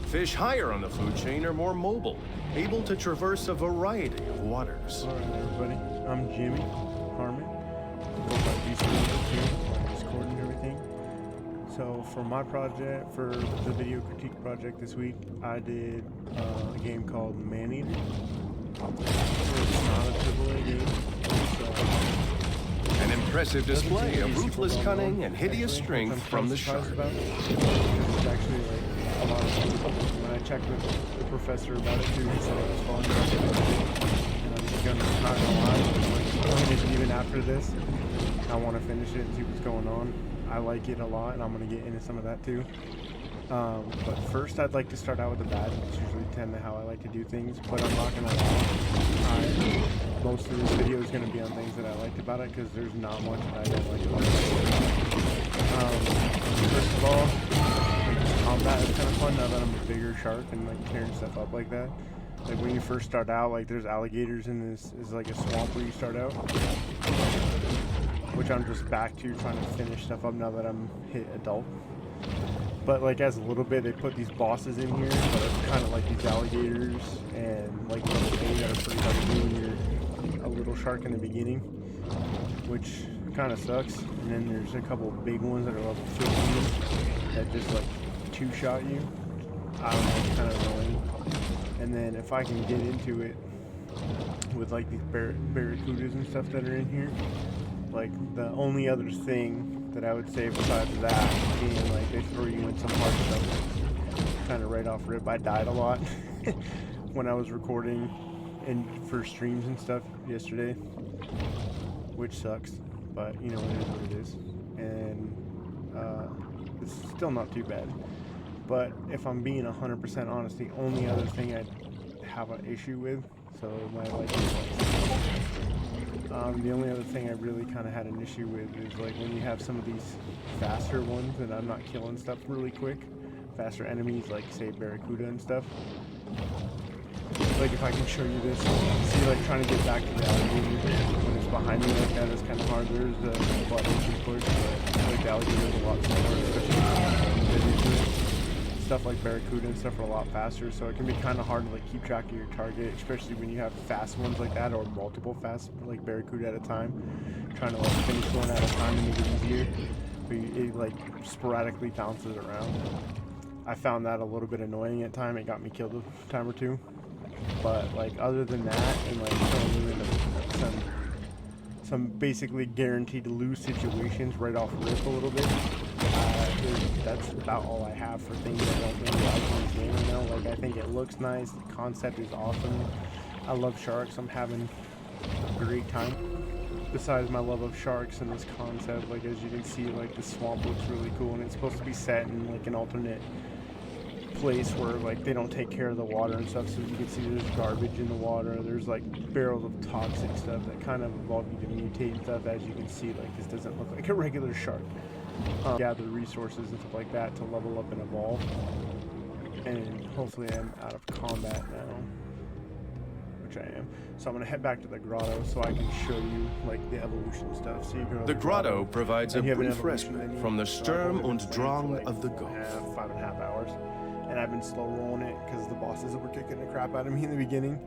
Fish higher on the food chain are more mobile, able to traverse a variety of waters. Alright everybody, I'm Jimmy Harmon. Go by Discord and everything. So for my project, for the video critique project this week, I did a game called Maneater. It's not a AAA game. An impressive display of ruthless cunning and hideous strength from the shark. It's actually like a lot of fun. When I checked with the professor about it too, he said it was fun. And I'm not gonna lie, like, even after this, I want to finish it and see what's going on. I like it a lot, and I'm gonna get into some of that too. But first, I'd like to start out with the bad. It's usually tend to how I like to do things, but I'm not gonna lie. Most of this video is gonna be on things that I liked about it, because there's not much that I don't like about it. First of all, like, combat is kind of fun now that I'm a bigger shark and like tearing stuff up like that. Like when you first start out, like there's alligators in this is like a swamp where you start out, which I'm just back to trying to finish stuff up now that I'm hit adult. But like as a little bit, they put these bosses in here that are kind of like these alligators and like little things that are pretty hard to do when you're a little shark in the beginning, which kind of sucks. And then there's a couple of big ones that are level 15 that just like two-shot you. I don't know, it's kind of annoying. And then if I can get into it with like these barracudas and stuff that are in here, like the only other thing that I would say besides that being like they throw you in some hard stuff kind of right off rip. I died a lot when I was recording and for streams and stuff yesterday, which sucks, but you know, it is what it is. And it's still not too bad. But if I'm being 100% honest, the only other thing I have an issue with, so my life is the only other thing I really kind of had an issue with is like when you have some of these faster ones and I'm not killing stuff really quick, faster enemies like say barracuda and stuff. Like if I can show you this, see like trying to get back to the alligator when it's behind me like that is kind of hard. There's the button you can push, but like the alligator is a lot slower, especially stuff like barracuda and stuff are a lot faster, so it can be kind of hard to like keep track of your target, especially when you have fast ones like that or multiple fast like barracuda at a time, trying to like finish one at a time to make it easier, but it like sporadically bounces around. I found that a little bit annoying at times. It got me killed a time or two, but like other than that and like throwing you into some basically guaranteed to lose situations right off rip a little bit, that's about all I have for things I don't really like in this game right now. Like I think it looks nice, the concept is awesome, I love sharks, I'm having a great time. Besides my love of sharks and this concept, like as you can see, like the swamp looks really cool, and it's supposed to be set in like an alternate place where like they don't take care of the water and stuff, so you can see there's garbage in the water, there's like barrels of toxic stuff that kind of evolve you to mutate and stuff. As you can see, like this doesn't look like a regular shark. Gather resources and stuff like that to level up and evolve, and hopefully I'm out of combat now, which I am, so I'm gonna head back to the grotto so I can show you like the evolution stuff. So you go to The grotto provides a brief respite from the Sturm und Drang of the Gulf. 5.5 hours, and I've been slow rolling it because the bosses were kicking the crap out of me in the beginning.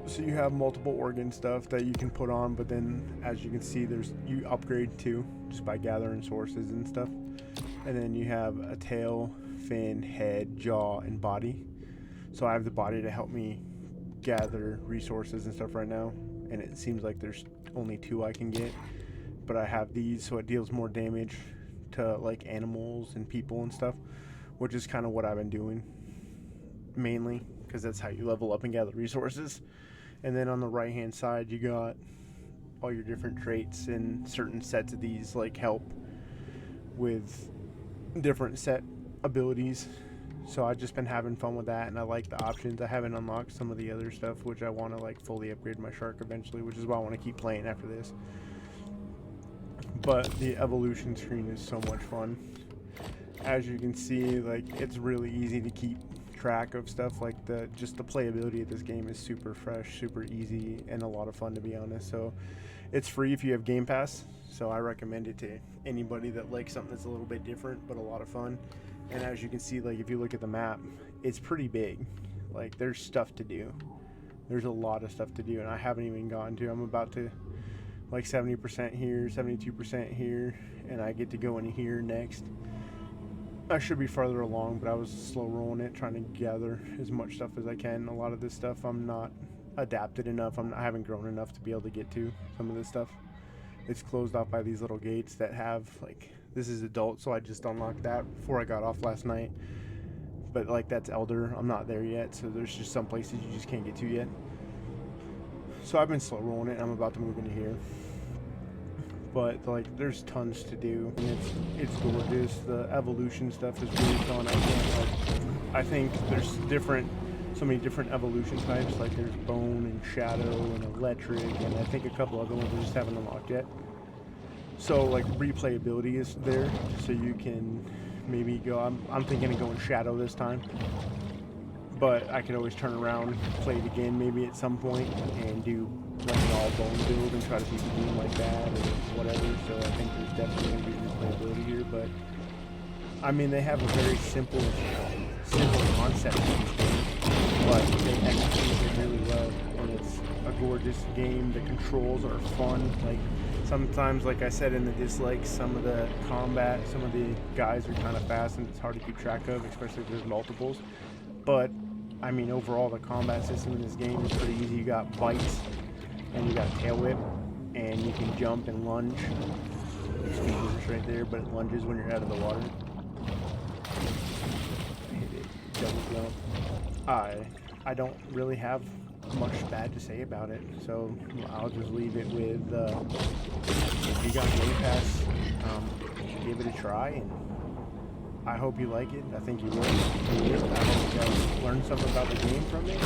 So you have multiple organ stuff that you can put on, but then as you can see, you upgrade too just by gathering sources and stuff. And then you have a tail, fin, head, jaw, and body. So I have the body to help me gather resources and stuff right now, and it seems like there's only 2 I can get, but I have these so it deals more damage to like animals and people and stuff, which is kind of what I've been doing mainly, because that's how you level up and gather resources. And then on the right hand side you got all your different traits, and certain sets of these like help with different set abilities. So I've just been having fun with that, and I like the options. I haven't unlocked some of the other stuff which I want to like fully upgrade my shark eventually, which is why I want to keep playing after this. But the evolution screen is so much fun. As you can see, like it's really easy to keep track of stuff. Like just the playability of this game is super fresh, super easy, and a lot of fun, to be honest. So It's free if you have Game Pass, so I recommend it to anybody that likes something that's a little bit different but a lot of fun. And as you can see, like if you look at the map, it's pretty big. Like there's stuff to do. There's a lot of stuff to do, and I haven't even gotten to. I'm about to like 70% here, 72% here, and I get to go in here next. I should be farther along, but I was slow rolling it, trying to gather as much stuff as I can. A lot of this stuff I'm not adapted enough. I haven't grown enough to be able to get to some of this stuff. It's closed off by these little gates that have like, this is adult, so I just unlocked that before I got off last night. But like that's elder, I'm not there yet, so there's just some places you just can't get to yet. So I've been slow rolling it, and I'm about to move into here. But like there's tons to do, and it's gorgeous. The evolution stuff is really fun. I think there's so many different evolution types. Like there's bone and shadow and electric, and I think a couple other ones I just haven't unlocked yet. So like replayability is there, so you can maybe go. I'm thinking of going shadow this time, but I could always turn around, play it again maybe at some point, and do like an all bone build and try to beat the game like that or whatever. So I think there's definitely going to be replayability here, but I mean they have a very simple concept in this game, but they execute it really well, and it's a gorgeous game. The controls are fun. Like sometimes, like I said in the dislikes, some of the combat, some of the guys are kind of fast and it's hard to keep track of, especially if there's multiples. But I mean overall the combat system in this game is pretty easy. You got bites, and you got tail whip, and you can jump and lunge. Speed boost right there, but it lunges when you're out of the water. Hit it, double jump. I don't really have much bad to say about it, so I'll just leave it with if you got Game Pass, give it a try, and I hope you like it. I think you will. I hope you guys learn something about the game from it.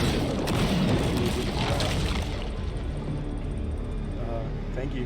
Thank you.